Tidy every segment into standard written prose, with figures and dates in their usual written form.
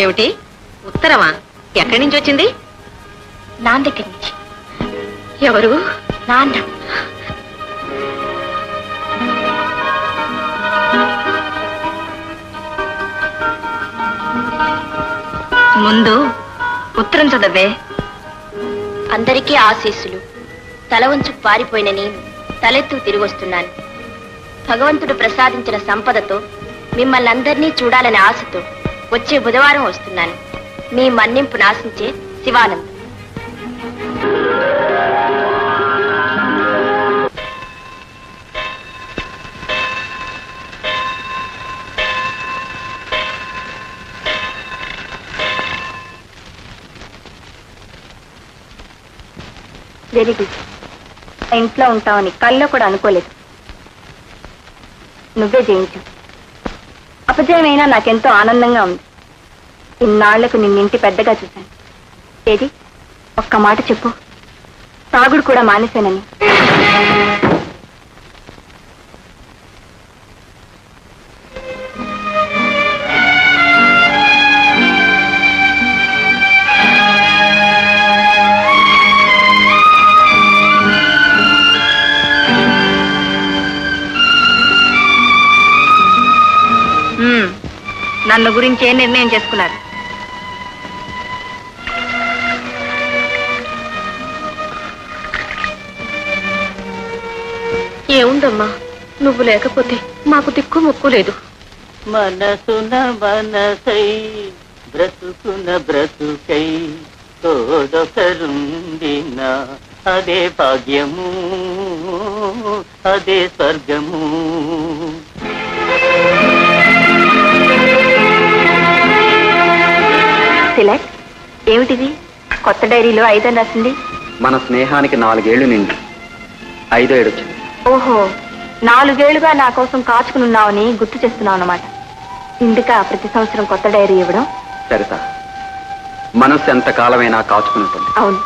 ఏమిటి ఉత్తరమా? ఎక్కడి నుంచి వచ్చింది? నాన్న దగ్గర నుంచి. ఎవరు? నాన్న. ముందు ఉత్తరం చదవే. అందరికీ ఆశీస్సులు. తల వంచు పారిపోయిన నేను తలెత్తు తిరిగొస్తున్నాను. భగవంతుడు ప్రసాదించిన సంపదతో మిమ్మల్ని అందరినీ చూడాలనే ఆశతో వచ్చే బుధవారం వస్తున్నాను. మీ మన్నింపు నాశించే శివానంద్. Very good. ఇంట్లో ఉంటావని కల్లో కూడా అనుకోలేదు. నువ్వే జయించు. అపజయమైనా నాకెంతో ఆనందంగా ఉంది. ఇన్నాళ్లకు నిన్నింటి పెద్దగా చూశాను. ఏది ఒక్క మాట చెప్పు, తాగుడు కూడా మానేశానని. నన్ను గురించి ఏం నిర్ణయం చేసుకున్నారు? ఏముందమ్మా, నువ్వు లేకపోతే మాకు దిక్కు మొక్కు లేదు. మనసున మనసై బ్రతుకున బ్రతుకై తోడొకరుండిన అదే భాగ్యము, అదే స్వర్గము. తిలక్, ఏమిటిది? కొత్త డైరీలో 5 అని రాసింది. మన స్నేహానికి 4 ఏళ్లు నిండి 5వ ఏడు వచ్చింది. ఓహో, 4 ఏళ్లుగా నా కోసం కాచుకున్నావని గుర్తు చేస్తున్నావు అన్నమాట. ఇందుక ప్రతి సంవత్సరం కొత్త డైరీ ఇవ్వడం? సరిత, మనస్సు ఎంత కాలమైనా కాచుకుని. అవును,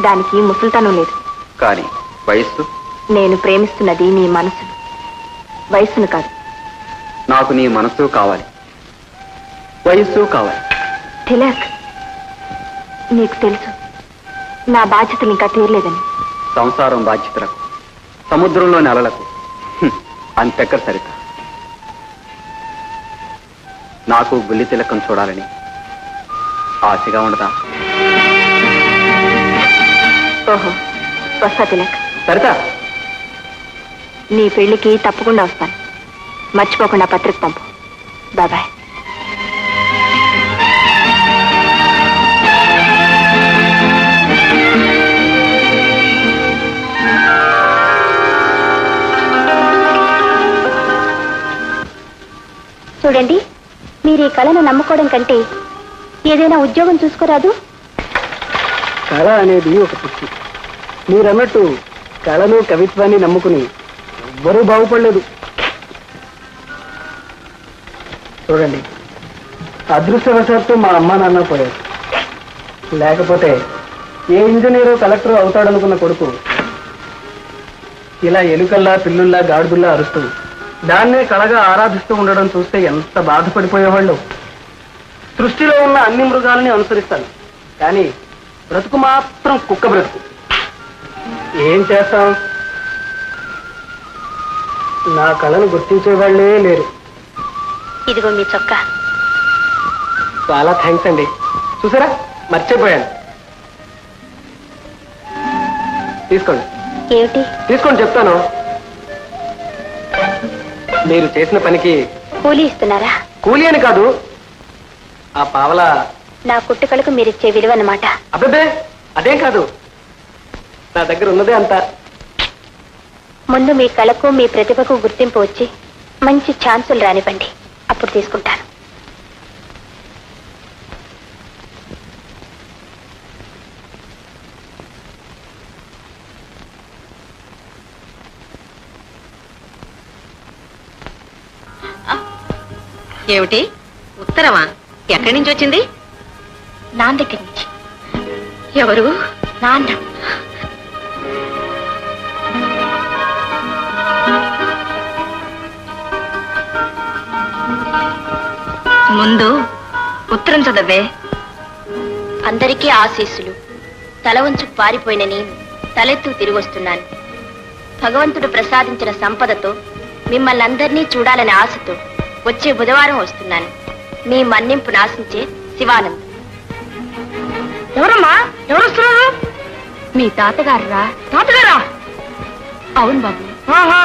దానికి ముసలితనం లేదు. కానీ వయస్సు? నేను ప్రేమిస్తున్నది నీ మనసును, వయస్సును కాదు. నాకు నీ మనస్సు కావాలి, వయస్సు కావాలి. తిలక్, నీకు తెలుసు నా బాధ్యతలు ఇంకా తీరలేదని. సంసారం బాధ్యతలకు, సముద్రంలోని అలలకు అంతెక్కర సరిత. నాకు బుల్లి తిలకం చూడాలని ఆశగా ఉండదా? ఓహో, వస్తా తిలక్. సరిత, నీ పెళ్లికి తప్పకుండా వస్తాను. మర్చిపోకుండా పత్రిక పంపు. బాబాయ్. చూడండి, మీరు ఈ కళను నమ్ముకోవడం కంటే ఏదైనా ఉద్యోగం చూసుకోరాదు? కళ అనేది ఒక పిచ్చి. మీరన్నట్టు కళను కవిత్వాన్ని నమ్ముకుని ఎవ్వరూ బాగుపడలేదు. చూడండి, అదృష్టవశాత్తు మా అమ్మా నాన్న పోయారు. లేకపోతే ఏ ఇంజనీరు కలెక్టర్ అవుతాడనుకున్న కొడుకు ఇలా ఎలుకల్లా పిల్లుల్లా గాడిదుల్లా అరుస్తూ దాన్నే కళగా ఆరాధిస్తూ ఉండడం చూస్తే ఎంత బాధపడిపోయేవాళ్ళు. సృష్టిలో ఉన్న అన్ని మృగాలని అనుసరిస్తాను, కానీ బ్రతుకు మాత్రం కుక్క బ్రతుకు. ఏం చేస్తాం? నా కళను గుర్తించేవాళ్లే లేరు. ఇదిగో మీ చొక్కా. చాలా థ్యాంక్స్ అండి. చూసారా, మర్చిపోయాను. తీసుకోండి. ఏమిటి? తీసుకోండి, చెప్తాను. మీరు చేసిన పనికి కూలీ ఇస్తున్నారా? కూలీ అని కాదు, ఆ పావలా నా కుట్టుకలకు మీరిచ్చే విలువ అన్నమాట. అబ్బే, అదేం కాదు. నా దగ్గర ఉన్నదే అంత. ముందు మీ కళకు మీ ప్రతిభకు గుర్తింపు వచ్చి మంచి ఛాన్సులు రానివ్వండి, అప్పుడు తీసుకుంటాను. ఏమిటి ఉత్తరమా? ఎక్కడి నుంచి వచ్చింది? నాన్న దగ్గర నుంచి. ఎవరు? నాన్న. ముందు ఉత్తరం చదవే. అందరికీ ఆశీస్సులు. తల వంచు పారిపోయిన నేను తలెత్తు తిరిగొస్తున్నాను. భగవంతుడు ప్రసాదించిన సంపదతో మిమ్మల్ని అందరినీ చూడాలనే ఆశతో వచ్చే బుధవారం వస్తున్నాను. మీ మన్నింపు నాశించే శివానంద్. ఎవరమ్మా? ఎవరు వస్తున్నారు? మీ తాతగారు రా. తాతగారా? అవును బాబు. ఆహా.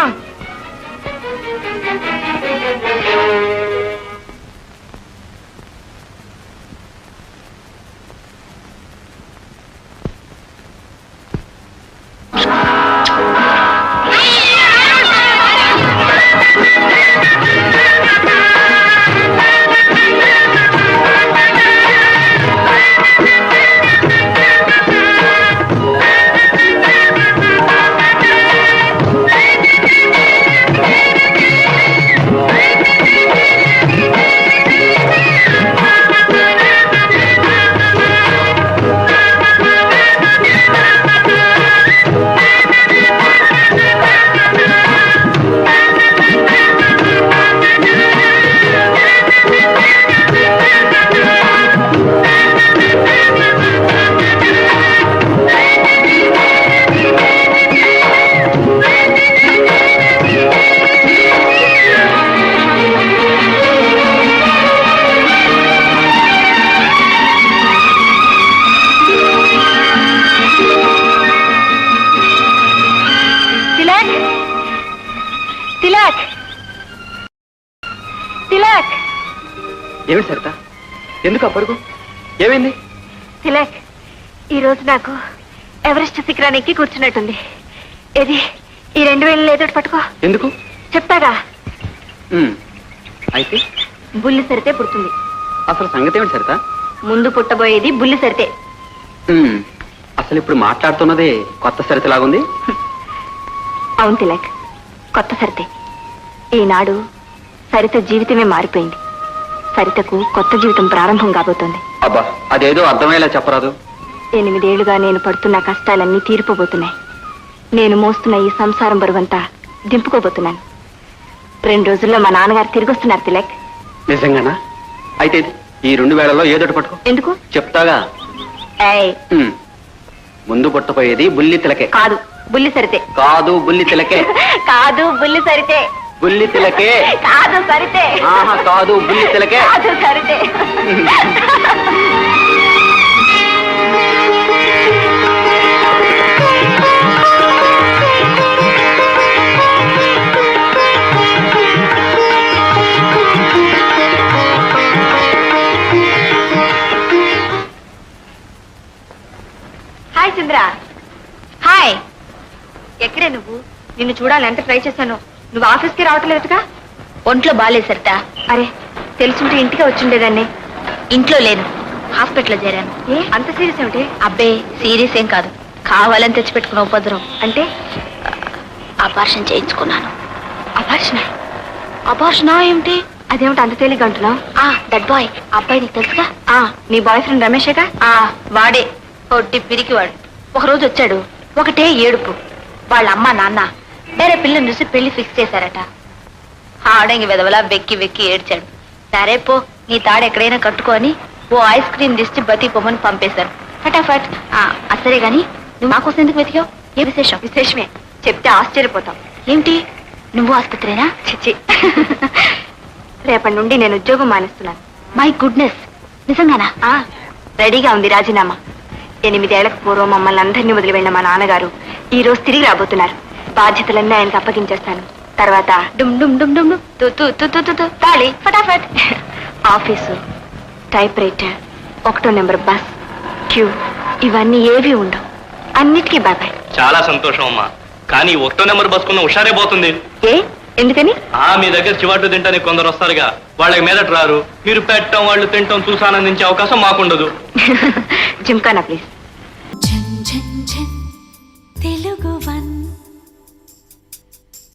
తిలక్, తిలక్, ఏమిటి సరిత? ఎందుకు ఆ పరుగు? ఏమైంది? తిలక్, ఈ రోజు నాకు ఎవరెస్ట్ శిఖరాన్ని ఎక్కి కూర్చున్నట్టుంది. ఏది ఈ 2000 ఏదో పట్టుకో. ఎందుకు? చెప్తాగా. అయితే బుల్లి సరితే పుడుతుంది. అసలు సంగతి ఏమిటి సరిత? ముందు పుట్టబోయేది బుల్లి సరితే. అసలు ఇప్పుడు మాట్లాడుతున్నదే కొత్త సరితలాగుంది. అవును తిలక్, కొత్త సరితే. ఈనాడు సరిత జీవితమే మారిపోయింది. సరితకు కొత్త జీవితం ప్రారంభం కాబోతోంది. అబ్బా, అదేదో అర్థమయ్యేలా చెప్పరాదు. 8 ఏళ్లుగా నేను పడుతున్న కష్టాలన్నీ తీరిపోబోతున్నాయి. నేను మోస్తున్న ఈ సంసారం బరువంతా దింపుకోబోతున్నాను. 2 రోజుల్లో మా నాన్నగారు తిరిగి వస్తున్నారు తిలక్. నిజంగానా? అయితే ఈ 2000లో ఏదోటి పట్టుకో. ఎందుకు? చెప్తాగా. ఏయ్, ముందు పుట్టపోయేది బుల్లి తిలకే. కాదు బుల్లి సరితే. కాదు బుల్లి తిలకే. కాదు బుల్లి సరితే. బుల్లి తిలకే. కాదు సరితే. ఆహా, కాదు బుల్లి తిలకే. కాదు సరితే. హాయ్ చంద్ర. హాయ్. ఎక్కడే నువ్వు? నిన్ను చూడాలి ఎంత ట్రై చేశాను. నువ్వు ఆఫీస్కి రావట్లేదుగా? ఒంట్లో బాగాలేసరితా. అరే, తెలుసుంటే ఇంటికే వచ్చిండేదాన్ని. ఇంట్లో లేను, హాస్పిటల్లో చేరాను. ఏ అంత సీరియస్ ఏమిటి? అబ్బే, సీరియస్ ఏం కాదు. కావాలని తెచ్చిపెట్టుకున్న ఉపద్రవం. అంటే ఆపరేషన్ చేయించుకున్నాను. అభాషణ. అబార్షణ ఏమిటి? అదేమిటి అంత తేలిగ్గా అంటున్నావు? దట్ బాయ్, అబ్బాయి నీకు తెలుసుగా? నీ బాయ్ ఫ్రెండ్ రమేషేగా? వాడే ఒట్టి పిరికివాడు. ఒకరోజు వచ్చాడు, ఒకటే ఏడుపు. వాళ్ళ అమ్మ నాన్న వేరే పిల్లని చూసి పెళ్లి ఫిక్స్ చేశారట. ఆడంగి వెదవలా వెక్కి వెక్కి ఏడ్చాడు. సరే పో, నీ తాడు ఎక్కడైనా కట్టుకొని ఓ ఐస్ క్రీమ్ దిష్టి బతి పొమ్మని పంపేశారు. ఫటాఫట్. అసలే గాని నువ్వు నా కోసం ఎందుకు వెతికావు? ఏ విశేషం? విశేషమే, చెప్తే ఆశ్చర్యపోతాం. ఏమిటి? నువ్వు ఆసుపత్రేనా? చిచ్చి. రేపటి నుండి నేను ఉద్యోగం మానేస్తున్నాను. మై గుడ్నెస్, నిజంగానా? రెడీగా ఉంది రాజీనామా. 8 ఏళ్లకు పూర్వం మమ్మల్ని అందరినీ వదిలి వెళ్ళిన మా నాన్నగారు ఈ రోజు తిరిగి రాబోతున్నారు. బాధ్యతలన్నీ ఆయనకు అప్పగించేస్తాను. తర్వాత డుమ్ డుమ్ డుమ్ డుమ్ డుమ్ తు తు తు తు తు తు తాళి ఫటాఫట్. ఆఫీసు, టైప్ రైటర్, 1వ నెంబర్ బస్, క్యూ, ఇవన్నీ ఏవి ఉండవు. అన్నిటికీ బాబాయ్. చాలా సంతోషం అమ్మా. కానీ 1వ నెంబర్ బస్కున్న హుషారే పోతుంది. ఏ ఎందుకని? మీ దగ్గర చివాటు తింటానికి కొందరు వస్తారుగా, వాళ్ళకి మీదట రారు. మీరు పెట్టడం వాళ్ళు తింటాం చూసి ఆనందించే అవకాశం మాకుండదు. జిమ్కానా ప్లీజ్. తెలుగు